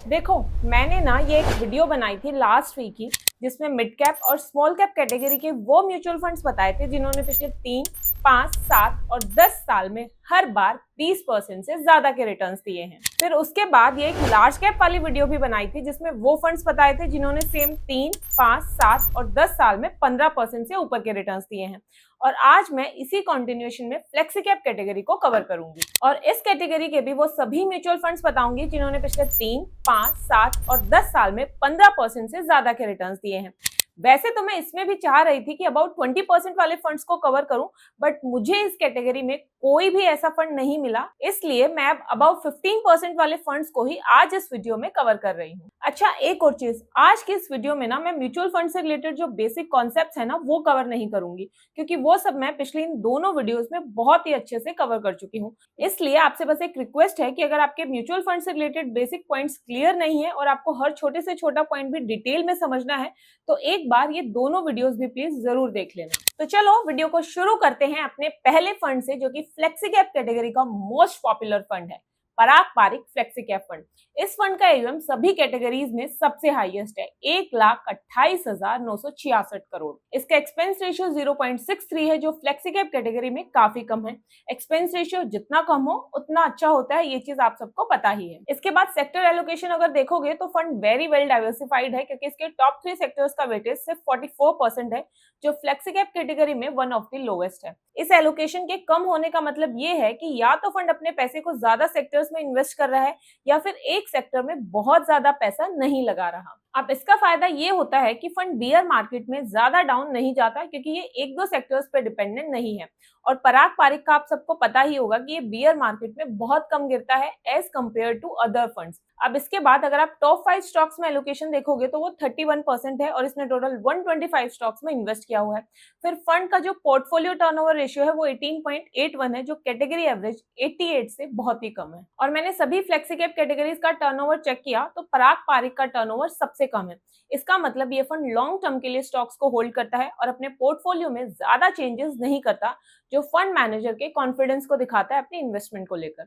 देखो, मैंने ना ये एक वीडियो बनाई थी लास्ट वीक ही, जिसमें मिड कैप और स्मॉल कैप कैटेगरी के वो म्यूचुअल फंड्स बताए थे जिन्होंने पिछले 3, 5, 7 और 10 साल में हर बार 20% से ज्यादा के रिटर्न्स दिए हैं। फिर उसके बाद ये एक लार्ज कैप वाली वीडियो भी बनाई थी जिसमें वो फंड्स बताए थे जिन्होंने सेम 3, 5, 7 और 10 साल में 15% से ऊपर के रिटर्न्स दिए हैं। और आज मैं इसी कंटिन्यूएशन में फ्लेक्सी कैप कैटेगरी को कवर करूंगी और इस कैटेगरी के भी वो सभी म्यूचुअल फंड्स बताऊंगी जिन्होंने पिछले 3, 5, 7 और 10 साल में 15% से ज्यादा के रिटर्न्स दिए हैं। वैसे तो मैं इसमें भी चाह रही थी कि अबाउट 20% वाले फंड्स को कवर करूं, बट मुझे इस कैटेगरी में कोई भी ऐसा फंड नहीं मिला, इसलिए मैं अब अबाउट 15% वाले फंड्स को ही आज इस वीडियो में कवर कर रही हूँ। अच्छा, एक और चीज, आज की इस वीडियो में ना मैं म्यूचुअल फंड से रिलेटेड जो बेसिक कॉन्सेप्ट्स है ना वो कवर नहीं करूंगी, क्योंकि वो सब मैं पिछले इन दोनों वीडियोस में बहुत ही अच्छे से कवर कर चुकी हूँ। इसलिए आपसे बस एक रिक्वेस्ट है कि अगर आपके म्यूचुअल फंड से रिलेटेड बेसिक पॉइंट्स क्लियर नहीं है और आपको हर छोटे से छोटा पॉइंट भी डिटेल में समझना है, तो एक बार ये दोनों वीडियोस भी प्लीज जरूर देख लेना। तो चलो वीडियो को शुरू करते हैं अपने पहले फंड से, जो कि फ्लेक्सी कैप कैटेगरी का मोस्ट पॉपुलर फंड है, पराग पारिक फ्लेक्सी कैप फंड। इस फंड का एयूएम सभी कैटेगरीज में सबसे हाईएस्ट है, 1,28,966 करोड़। इसका एक्सपेंस रेशियो 0.63 है, जो फ्लेक्सी कैप कैटेगरी में काफी कम है। एक्सपेंस रेशियो जितना कम हो उतना अच्छा होता है, ये चीज आप सबको पता ही है। इसके बाद सेक्टर एलोकेशन अगर देखोगे तो फंड वेरी वेल डाइवर्सिफाइड है, क्योंकि इसके टॉप 3 सेक्टर्स का वेटेज सिर्फ 44% है, जो फ्लेक्सी कैप कैटेगरी में वन ऑफ द लोवेस्ट है। इस एलोकेशन के कम होने का मतलब ये है कि या तो फंड अपने पैसे को ज्यादा सेक्टर्स में इन्वेस्ट कर रहा है या फिर एक सेक्टर में बहुत ज्यादा पैसा नहीं लगा रहा। अब इसका फायदा ये होता है कि फंड बियर मार्केट में ज्यादा डाउन नहीं जाता, क्योंकि ये एक दो सेक्टर्स पे डिपेंडेंट नहीं है। और पराग पारिक का आप सबको पता ही होगा कि ये बियर मार्केट में बहुत कम गिरता है as compare to other funds. अब इसके बाद अगर आप टॉप 5 स्टॉक्स में एलोकेशन देखोगे तो वो 31% है और इसने टोटल 125 स्टॉक्स में इन्वेस्ट किया हुआ है। फिर फंड का जो पोर्टफोलियो टर्नओवर रेशियो है वो 18.81 है, जो कैटेगरी एवरेज 88 से बहुत ही कम है। और मैंने सभी फ्लेक्सी कैप कैटेगरीज का टर्नओवर चेक किया तो पराग पारिक का टर्नओवर सबसे कम है। इसका मतलब ये फंड लॉन्ग टर्म के लिए स्टॉक्स को होल्ड करता है और अपने पोर्टफोलियो में ज्यादा चेंजेस नहीं करता, जो फंड मैनेजर के कॉन्फिडेंस को दिखाता है अपने इन्वेस्टमेंट को लेकर।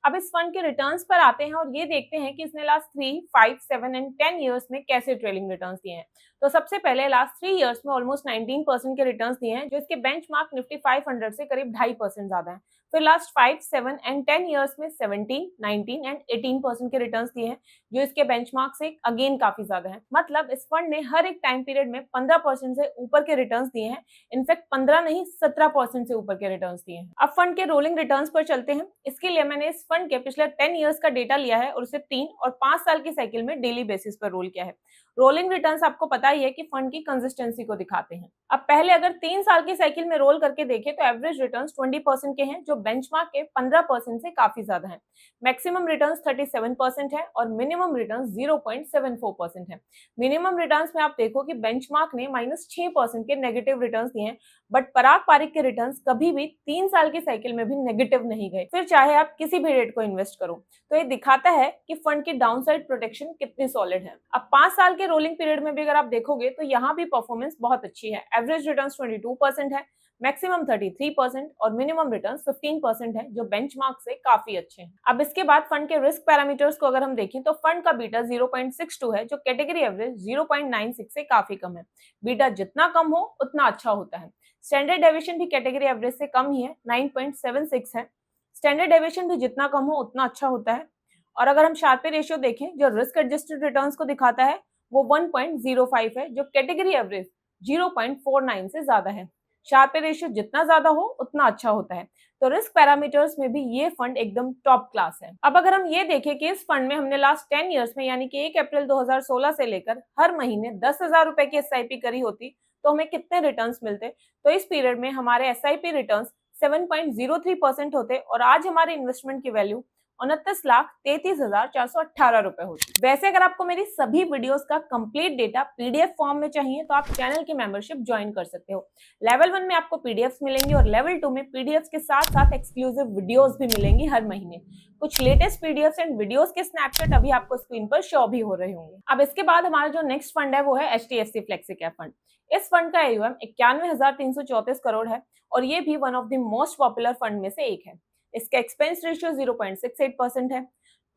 अब इस फंड के रिटर्न्स पर आते हैं और ये देखते हैं कि इसने लास्ट 3, 5, 7 एंड 10 इयर्स में कैसे ट्रेलिंग रिटर्न्स दिए हैं। तो सबसे पहले लास्ट 3 इयर्स में ऑलमोस्ट 19% के रिटर्न्स दिए हैं, जो इसके बेंचमार्क निफ्टी 500 से करीब 2.5% ज्यादा है। फिर लास्ट 5, 7 एंड 10 इयर्स में 17, 19 एंड 18% के रिटर्न्स दिए हैं, जो इसके बेंचमार्क से अगेन काफी ज्यादा है। मतलब इस फंड ने हर एक टाइम पीरियड में 15% से ऊपर के रिटर्न्स दिए हैं। इनफैक्ट 15 नहीं 17% से ऊपर के रिटर्न्स दिए हैं। अब फंड के रोलिंग रिटर्न्स पर चलते हैं। इसके लिए मैंने इस फंड के पिछले 10 इयर्स का डेटा लिया है और उसे 3 और 5 साल की साइकिल में डेली बेसिस पर रोल किया है। रोलिंग रिटर्न्स आपको पता ही है कि फंड की कंसिस्टेंसी को दिखाते हैं। अब पहले अगर 3 साल की साइकिल में रोल करके देखें तो एवरेज रिटर्न्स 20% के हैं, जो बेंचमार्क के 15% से काफी ज्यादा है। मैक्सिमम रिटर्न्स 37% है और मिनिमम रिटर्न्स 0.74% है। मिनिमम रिटर्न्स में आप देखो कि बेंचमार्क ने -6% के नेगेटिव रिटर्न्स दिए हैं, बट पराग पारिक के रिटर्न्स कभी भी 3 साल की साइकिल में भी नेगेटिव नहीं गए, फिर चाहे आप किसी भी रेट को इन्वेस्ट करो। तो ये दिखाता है कि फंड की डाउनसाइड प्रोटेक्शन कितनी सॉलिड है। अब 5 साल के रोलिंग पीरियड में भी अगर आप देखोगे तो यहाँ भी परफॉर्मेंस बहुत अच्छी है। एवरेज रिटर्न्स 22% है, मैक्सिमम 33% और मिनिमम रिटर्न्स 15% है, जो बेंचमार्क से काफी अच्छे हैं। अब इसके बाद फंड के रिस्क पैरामीटर्स को अगर हम देखें तो फंड का बीटा 0.62 है, जो कैटेगरी एवरेज 0.96 से काफी कम है। बीटा जितना कम हो उतना अच्छा होता है। स्टैंडर्ड डेविएशन भी कैटेगरी एवरेज से कम ही है, 9.76 है। स्टैंडर्ड डेविएशन भी जितना कम हो उतना अच्छा होता है। और अगर हम शार्पे रेशियो देखें, जो रिस्क एडजस्टेड रिटर्न्स को दिखाता है, वो 1.05 है, जो कैटेगरी एवरेज 0.49 से ज्यादा है। शार्पे रेशियो जितना ज्यादा हो उतना अच्छा होता है। तो रिस्क पैरामीटर्स में भी ये फंड एकदम टॉप क्लास है। अब अगर हम ये देखें कि इस फंड में हमने लास्ट 10 इयर्स में यानी कि 1 अप्रैल 2016 से लेकर हर महीने 10,000 रुपए की एसआईपी करी होती तो हमें कितने रिटर्न्स मिलते, तो इस पीरियड में हमारे एसआईपी रिटर्न्स 7.03% होते और आज हमारे इन्वेस्टमेंट की वैल्यू 29,33,418 रुपए होती। वैसे अगर आपको मेरी सभी वीडियोस का कंप्लीट डेटा पीडीएफ फॉर्म में चाहिए तो आप चैनल की मेंबरशिप ज्वाइन कर सकते हो। लेवल 1 में आपको पीडीएफ्स मिलेंगी और लेवल 2 में पीडीएफ्स के साथ साथ एक्सक्लूसिव वीडियोस भी मिलेंगी हर महीने। कुछ लेटेस्ट पीडीएफ्स एंड वीडियोस के स्नैपशॉट अभी आपको स्क्रीन पर शो भी हो रहे होंगे। अब इसके बाद हमारा जो नेक्स्ट फंड है वो है एचडीएफसी फ्लेक्सी कैप फंड। इस फंड का एयूएम 91,334 करोड़ है और ये भी one of the most popular fund में से एक है। इसका एक्सपेंस रेशियो 0.68% है।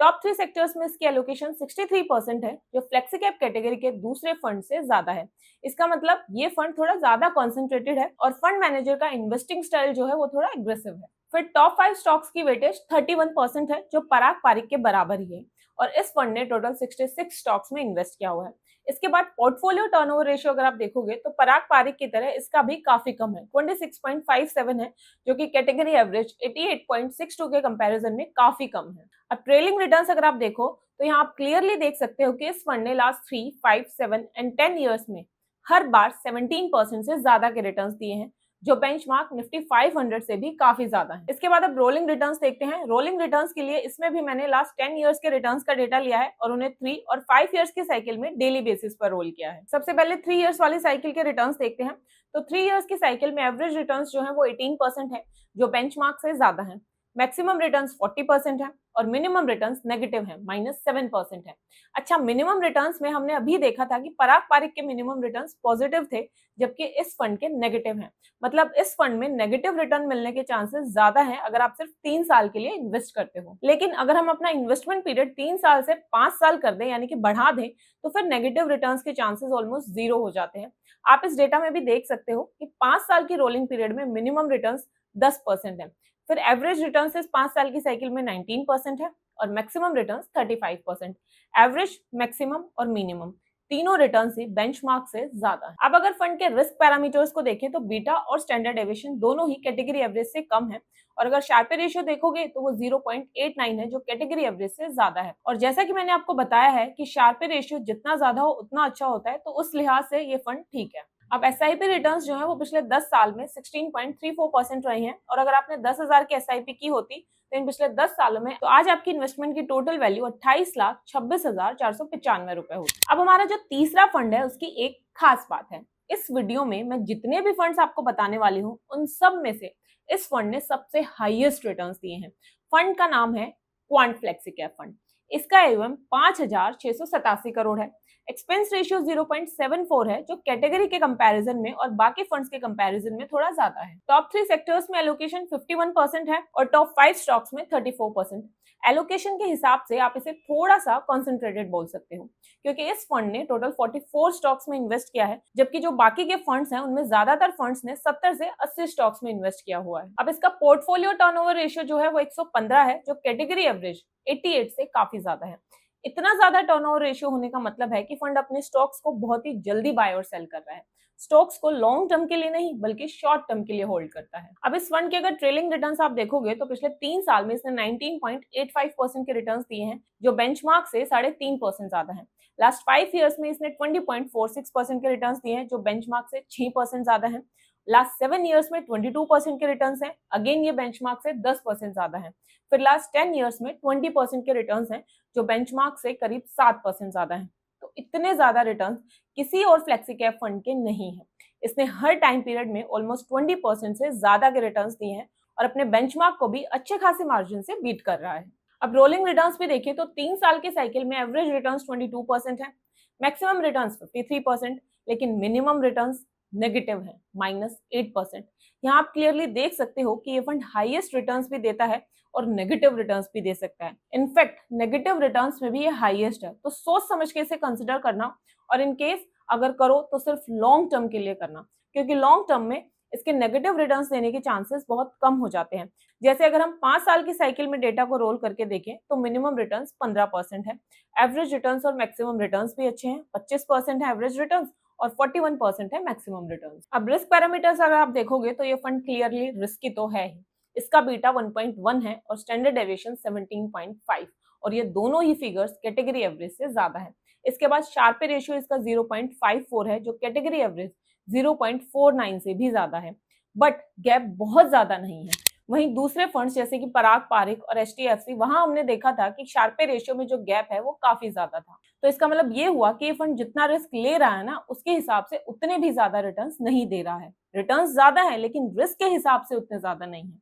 टॉप 3 सेक्टर्स में इसकी एलोकेशन 63% है, जो फ्लेक्सी कैप कैटेगरी के दूसरे फंड से ज्यादा है। इसका मतलब ये फंड थोड़ा ज्यादा कॉन्सेंट्रेटेड है और फंड मैनेजर का इन्वेस्टिंग स्टाइल जो है वो थोड़ा एग्रेसिव है। फिर टॉप 5 स्टॉक्स की वेटेज 31% है, जो पराग पारिक के बराबर ही है, और इस फंड ने टोटल 66 स्टॉक्स में इन्वेस्ट किया हुआ है। इसके बाद पोर्टफोलियो टर्नओवर रेशियो अगर आप देखोगे तो पराग पारिक की तरह इसका भी काफी कम है, 26.57 है, जो कि कैटेगरी एवरेज 88.62 के कंपैरिजन में काफी कम है। अब ट्रेलिंग रिटर्न्स अगर आप देखो तो यहाँ आप क्लियरली देख सकते हो कि इस फंड ने लास्ट 3, 5, 7 एंड 10 ईयर्स में हर बार 17% से ज्यादा के रिटर्न्स दिए हैं, जो बेंचमार्क निफ्टी 500 से भी काफी ज्यादा है। इसके बाद अब रोलिंग रिटर्न्स देखते हैं। रोलिंग रिटर्न्स के लिए इसमें भी मैंने लास्ट 10 इयर्स के रिटर्न्स का डेटा लिया है और उन्हें 3 और 5 इयर्स की साइकिल में डेली बेसिस पर रोल किया है। सबसे पहले 3 इयर्स वाली साइकिल के रिटर्न्स देखते हैं। तो 3 इयर्स की साइकिल में एवरेज रिटर्न्स जो है वो 18% है, जो बेंचमार्क से ज्यादा है। मैक्सिमम रिटर्न्स 40% है और मिनिमम रिटर्न्स नेगेटिव है, -7% है। अच्छा, मिनिमम रिटर्न्स में हमने अभी देखा था कि पराग पारिक के मिनिमम रिटर्न्स पॉजिटिव थे, जबकि इस फंड के नेगेटिव हैं। मतलब इस फंड में नेगेटिव रिटर्न मिलने के चांसेस ज्यादा हैं अगर आप सिर्फ 3 साल के लिए इन्वेस्ट करते हो। लेकिन अगर हम अपना इन्वेस्टमेंट पीरियड 3 साल से 5 साल कर दें, यानी कि बढ़ा दें, तो फिर नेगेटिव रिटर्न्स के चांसेस ऑलमोस्ट 0 हो जाते हैं। आप इस डेटा में भी देख सकते हो कि 5 साल की रोलिंग पीरियड में मिनिमम रिटर्न्स 10% है, फिर एवरेज रिटर्न्स इस 5 साल की साइकिल में 19% है और मैक्सिमम रिटर्न्स 35%। एवरेज, मैक्सिमम और मिनिमम तीनों रिटर्न ही बेंचमार्क से ज्यादा है। अब अगर फंड के रिस्क पैरामीटर्स को देखें तो बीटा और स्टैंडर्ड डेविएशन दोनों ही कैटेगरी एवरेज से कम है, और अगर शार्पे रेशियो देखोगे तो वो 0.89 है, जो कैटेगरी एवरेज से ज्यादा है। और जैसा कि मैंने आपको बताया है कि शार्पे रेशियो जितना ज्यादा हो उतना अच्छा होता है, तो उस लिहाज से ये फंड ठीक है। अब एसआईपी रिटर्न्स जो है वो पिछले 10 साल में 16.34% रही हैं, और अगर आपने 10,000 की एसआईपी की होती तो इन पिछले 10 सालों में तो आज आपकी इन्वेस्टमेंट की टोटल वैल्यू 28,26,495 रुपए होती। अब हमारा जो तीसरा फंड है उसकी एक खास बात है। इस वीडियो में मैं जितने भी फंड्स आपको बताने वाली हूँ उन सब में से इस फंड ने सबसे हाईएस्ट रिटर्न्स दिए हैं। फंड का नाम है क्वांट फ्लेक्सी कैप फंड। इसका एवं 5,687 करोड़ है। एक्सपेंस रेशियो 0.74 है, जो कैटेगरी के कंपैरिजन में और बाकी फंड्स के कंपैरिजन में थोड़ा ज्यादा है। टॉप 3 सेक्टर्स में एलोकेशन 51% है और टॉप 5 स्टॉक्स में 34%। एलोकेशन के हिसाब से आप इसे थोड़ा सा कॉन्सेंट्रेटेड बोल सकते हो, क्योंकि इस फंड ने टोटल 44 स्टॉक्स में इन्वेस्ट किया है, जबकि जो बाकी के फंड्स हैं उनमें ज्यादातर फंड्स ने 70 से 80 स्टॉक्स में इन्वेस्ट किया हुआ है। अब इसका पोर्टफोलियो टर्नओवर रेशियो जो है वो 115 है, जो कैटेगरी एवरेज 88 से काफी ज्यादा है। इतना ज्यादा टर्नओवर रेशियो होने का मतलब है कि फंड अपने स्टॉक्स को बहुत ही जल्दी बाय और सेल कर रहा है। स्टॉक्स को लॉन्ग टर्म के लिए नहीं बल्कि शॉर्ट टर्म के लिए होल्ड करता है। अब इस फंड के अगर ट्रेलिंग रिटर्न्स आप देखोगे तो पिछले 3 साल में इसने 19.85% के रिटर्न्स दिए हैं, जो बेंचमार्क से 3.5% ज्यादा है। लास्ट 5 इयर्स में इसने 20.46% के रिटर्न्स दिए हैं, जो बेंचमार्क से 6% ज्यादा है। लास्ट 7 इयर्स में 22% के रिटर्न्स हैं, अगेन ये बेंचमार्क से 10% ज्यादा है। फिर लास्ट 10 इयर्स में 20% के रिटर्न्स हैं, जो बेंचमार्क से करीब 7% ज्यादा है। तो इतने ज्यादा रिटर्न्स किसी और फ्लेक्सी कैप फंड के नहीं है। इसने हर टाइम पीरियड में ऑलमोस्ट 20% से ज्यादा के रिटर्न्स दिए हैं और अपने बेंचमार्क को भी अच्छे खासे मार्जिन से बीट कर रहा है। अब रोलिंग रिटर्न्स भी देखें तो 3 साल के साइकिल में एवरेज रिटर्न्स 22% है, मैक्सिमम रिटर्न्स 53%, लेकिन मिनिमम रिटर्न्स नेगेटिव है, -8%। यहाँ आप क्लियरली देख सकते हो कि ये फंड हाईएस्ट रिटर्न्स भी देता है और नेगेटिव रिटर्न्स भी दे सकता है। इनफैक्ट नेगेटिव रिटर्न्स में भी ये हाईएस्ट है, तो सोच समझ के इसे कंसिडर करना, और इन केस अगर करो तो सिर्फ लॉन्ग टर्म के लिए करना, क्योंकि लॉन्ग टर्म में इसके नेगेटिव रिटर्न्स देने के चांसेस बहुत कम हो जाते हैं। जैसे अगर हम 5 साल की साइकिल में डेटा को रोल करके देखें तो मिनिमम रिटर्न्स 15% है, एवरेज रिटर्न्स और मैक्सिमम रिटर्न्स भी अच्छे हैं, 25% है एवरेज रिटर्न्स और 41% है मैक्सिमम रिटर्न्स। अब रिस्क पैरामीटर्स अगर आप देखोगे तो ये फंड क्लियरली रिस्की तो है ही। इसका बीटा 1.1 है और स्टैंडर्ड डेविएशन 17.5, और ये दोनों ही फिगर्स कैटेगरी एवरेज से ज्यादा है। इसके बाद शार्पे रेशियो इसका 0.54 है, जो कैटेगरी एवरेज 0.49 से भी ज्यादा है, बट गैप बहुत ज्यादा नहीं है। वहीं दूसरे फंड्स जैसे कि पराग पारिक और एचडीएफसी, वहां हमने देखा था कि शार्पे रेशियो में जो गैप है वो काफी ज्यादा था। तो इसका मतलब ये हुआ कि ये फंड जितना रिस्क ले रहा है ना, उसके हिसाब से उतने भी ज्यादा रिटर्न्स नहीं दे रहा है। रिटर्न्स ज्यादा है लेकिन रिस्क के हिसाब से उतने ज्यादा नहीं है।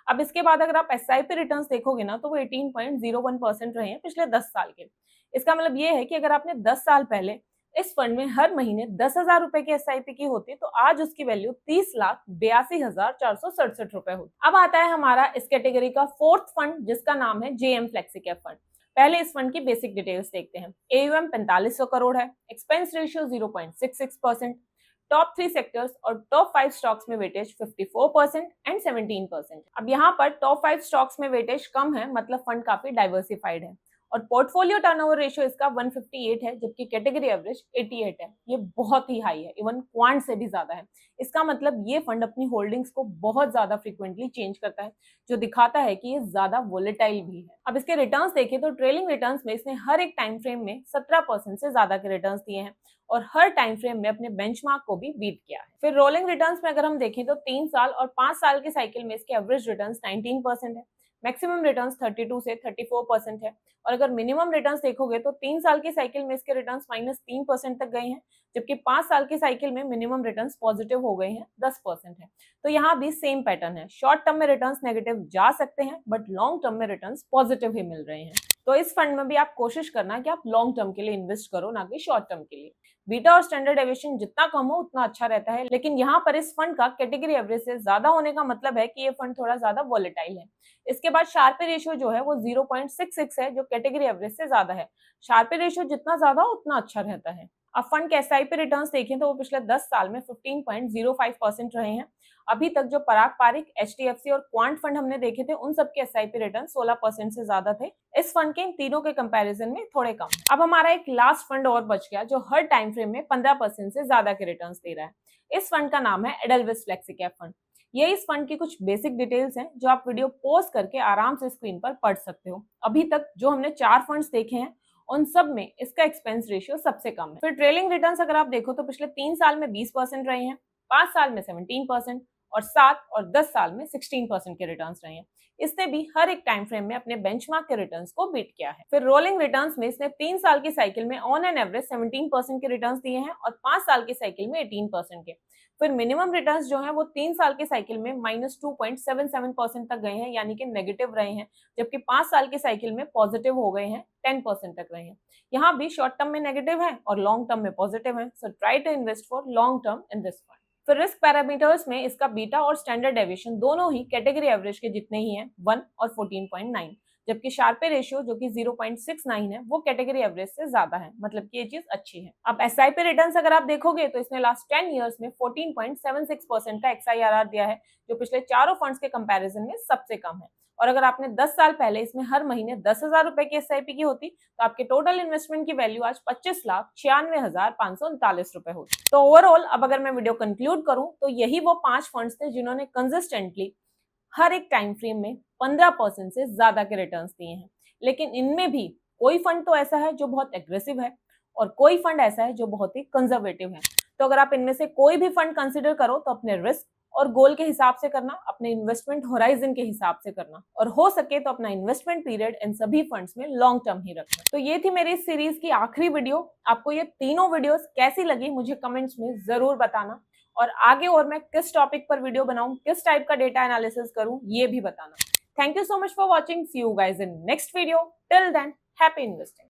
अब इसके बाद अगर आप एसआईपी रिटर्न्स देखोगे ना तो वो 18.01% रहे हैं पिछले 10 साल के। इसका मतलब ये है कि अगर आपने 10 साल पहले इस फंड में हर महीने 10,000 रुपए की एसआईपी की होती तो आज उसकी वैल्यू 30,82,467 रुपए होती। अब आता है हमारा इस कैटेगरी का फोर्थ फंड, जिसका नाम है जेएम फ्लेक्सी कैप फंड। पहले इस फंड की बेसिक डिटेल्स देखते हैं। AUM 4500 करोड़ है, एक्सपेंस रेशियो 0.66%, टॉप 3 सेक्टर्स और टॉप 5 स्टॉक्स में वेटेज 54% एंड 17%। अब यहाँ पर टॉप 5 स्टॉक्स में वेटेज कम है, मतलब फंड काफी डाइवर्सिफाइड है। और पोर्टफोलियो टर्नओवर रेशियो इसका 158 है, जबकि कैटेगरी एवरेज 88 है। ये बहुत ही हाई है, इवन क्वांट से भी ज्यादा है। इसका मतलब ये फंड अपनी होल्डिंग्स को बहुत ज्यादा फ्रीक्वेंटली चेंज करता है, जो दिखाता है कि ये ज्यादा वोलेटाइल भी है। अब इसके रिटर्न्स देखें तो ट्रेलिंग रिटर्न्स में इसने हर एक टाइम फ्रेम में 17% से ज्यादा के रिटर्न्स दिए हैं और हर टाइम फ्रेम में अपने बेंचमार्क को भी बीट किया है। फिर रोलिंग रिटर्न्स में अगर हम देखें तो 3 साल और 5 साल के साइकिल में इसके एवरेज रिटर्न्स 19% है, मैक्सिमम रिटर्न्स 32 से 34% है। और अगर मिनिमम रिटर्न्स देखोगे तो 3 साल की साइकिल में इसके रिटर्न्स -3% तक गए हैं, जबकि 5 साल की साइकिल में मिनिमम रिटर्न्स पॉजिटिव हो गए हैं, 10% है। तो यहाँ भी सेम पैटर्न है, शॉर्ट टर्म में रिटर्न्स नेगेटिव जा सकते हैं बट लॉन्ग टर्म में रिटर्न्स पॉजिटिव ही मिल रहे हैं। तो इस फंड में भी आप कोशिश करना कि आप लॉन्ग टर्म के लिए इन्वेस्ट करो, ना कि शॉर्ट टर्म के लिए। बीटा और स्टैंडर्ड डेविएशन जितना कम हो उतना अच्छा रहता है, लेकिन यहाँ पर इस फंड का कैटेगरी एवरेज से ज्यादा होने का मतलब है कि ये फंड थोड़ा ज्यादा वॉलेटाइल है। इसके बाद शार्पे रेशियो जो है वो 0.66 है, जो कैटेगरी एवरेज से ज्यादा है। शार्पे रेशियो जितना ज्यादा हो उतना अच्छा रहता है। अब फंड के एसआईपी रिटर्न्स देखें तो वो पिछले 10 साल में 15.05% रहे हैं। अभी तक जो पराग पारिक, HDFC और क्वांट फंड हमने देखे थे, उन सबके एसआईपी रिटर्न 16% से ज्यादा थे। इस फंड के इन तीनों के कंपैरिजन में थोड़े कम। अब हमारा एक लास्ट फंड और बच गया जो हर टाइम फ्रेम में 15% से ज्यादा के रिटर्न दे रहा है। इस फंड का नाम है एडेलविस फ्लेक्सिकैप फंड। ये इस फंड की कुछ बेसिक डिटेल्स हैं जो आप वीडियो पॉज करके आराम से स्क्रीन पर पढ़ सकते हो। अभी तक जो हमने 4 फंड्स देखे हैं उन सब में इसका एक्सपेंस रेशियो सबसे कम है। फिर ट्रेलिंग रिटर्न्स अगर आप देखो तो पिछले 3 साल में 20% रहे हैं, 5 साल में 17% और 7 और 10 साल में 16% के रिटर्न्स रहे हैं। इसने भी हर एक टाइम फ्रेम में अपने बेंचमार्क के रिटर्न्स को बीट किया है। फिर रोलिंग रिटर्न्स में इसने 3 साल की साइकिल में ऑन एन एवरेज 17% के रिटर्न्स दिए हैं और 5 साल की साइकिल में 18% के। फिर मिनिमम रिटर्न्स जो है वो 3 साल की साइकिल में -2.77% तक गए हैं, यानी कि नेगेटिव रहे हैं, जबकि 5 साल की साइकिल में पॉजिटिव हो गए हैं, 10% तक रहे हैं। यहाँ भी शॉर्ट टर्म में नेगेटिव है और लॉन्ग टर्म में पॉजिटिव है। So try to invest for long term in this fund. फिर रिस्क पैरामीटर्स में इसका बीटा और स्टैंडर्ड डेविएशन दोनों ही कैटेगरी एवरेज के जितने ही हैं, 1 और 14.9, जबकि शार्पे रेशियो जो कि 0.69 है वो कैटेगरी एवरेज से ज्यादा है, मतलब कि ये चीज अच्छी है। अब एसआईपी रिटर्न्स अगर आप देखोगे तो इसने लास्ट 10 इयर्स में 14.76% का XIRR दिया है, जो पिछले चारों फंड्स के कंपैरिजन में सबसे कम है। और अगर आपने 10 साल पहले इसमें हर महीने 10,000 रुपए की एसआईपी की होती तो आपके टोटल इन्वेस्टमेंट की वैल्यू आज 25,96,539 रुपए होती। तो ओवरऑल अब अगर मैं वीडियो कंक्लूड करूं तो यही वो 5 फंड्स थे जिन्होंने कंसिस्टेंटली हर एक टाइम फ्रेम में 15% से ज्यादा के रिटर्न्स दिए हैं। लेकिन इनमें भी कोई फंड तो ऐसा है जो बहुत एग्रेसिव है और कोई फंड ऐसा है जो बहुत ही कंजर्वेटिव है। तो अगर आप इनमें से कोई भी फंड कंसिडर करो तो अपने रिस्क और गोल के हिसाब से करना, अपने इन्वेस्टमेंट होराइजन के हिसाब से करना, और हो सके तो अपना इन्वेस्टमेंट पीरियड इन सभी फंड्स में लॉन्ग टर्म ही रखना। तो ये थी मेरी इस सीरीज की आखिरी वीडियो। आपको ये तीनों वीडियोस कैसी लगी मुझे कमेंट्स में जरूर बताना, और आगे और मैं किस टॉपिक पर वीडियो बनाऊं, किस टाइप का डेटा एनालिसिस करूं, ये भी बताना। Thank you so much for watching. See you guys in next video. Till then, happy investing.